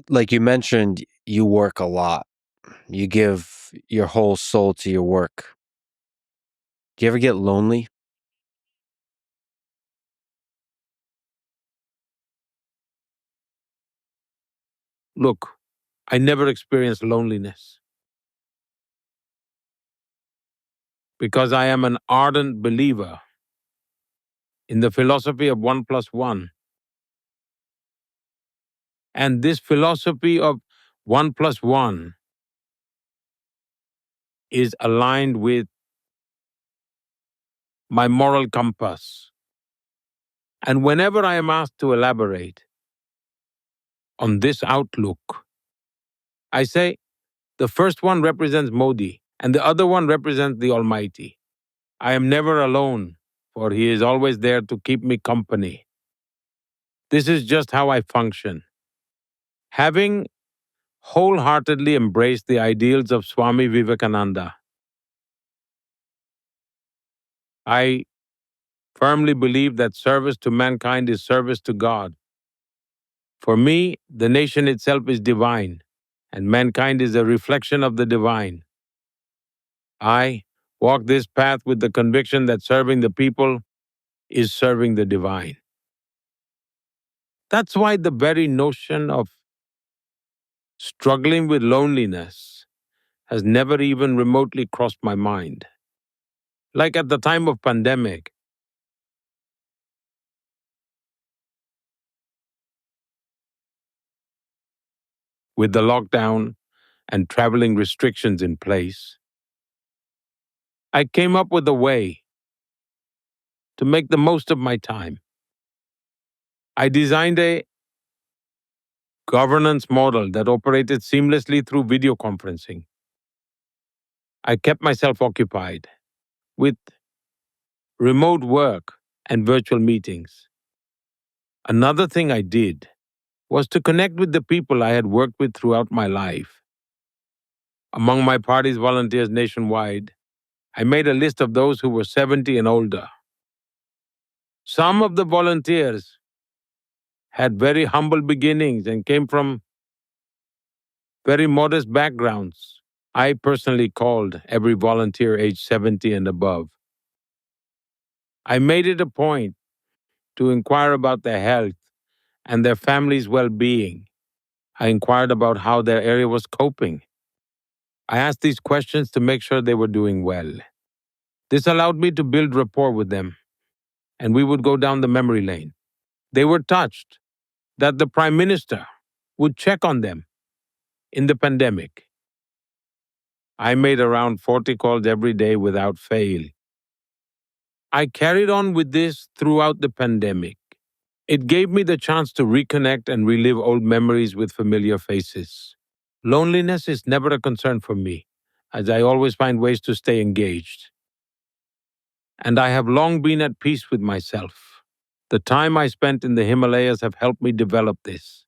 Like you mentioned, you work a lot. You give your whole soul to your work. Do you ever get lonely? Look, I never experienced loneliness because I am an ardent believer in the philosophy of 1+1. And this philosophy of 1+1 is aligned with my moral compass. And whenever I am asked to elaborate on this outlook, I say the first one represents Modi and the other one represents the Almighty. I am never alone, for He is always there to keep me company. This is just how I function. Having wholeheartedly embraced the ideals of Swami Vivekananda, I firmly believe that service to mankind is service to God. For me, the nation itself is divine, and mankind is a reflection of the divine. I walk this path with the conviction that serving the people is serving the divine. That's why the very notion of struggling with loneliness has never even remotely crossed my mind. Like at the time of pandemic, with the lockdown and traveling restrictions in place, I came up with a way to make the most of my time. I designed a governance model that operated seamlessly through video conferencing. I kept myself occupied with remote work and virtual meetings. Another thing I did was to connect with the people I had worked with throughout my life. Among my party's volunteers nationwide, I made a list of those who were 70 and older. Some of the volunteers had very humble beginnings and came from very modest backgrounds. I personally called every volunteer age 70 and above. I made it a point to inquire about their health and their family's well-being. I inquired about how their area was coping. I asked these questions to make sure they were doing well. This allowed me to build rapport with them, and we would go down the memory lane. They were touched that the Prime Minister would check on them in the pandemic. I made around 40 calls every day without fail. I carried on with this throughout the pandemic. It gave me the chance to reconnect and relive old memories with familiar faces. Loneliness is never a concern for me, as I always find ways to stay engaged. And I have long been at peace with myself. The time I spent in the Himalayas have helped me develop this.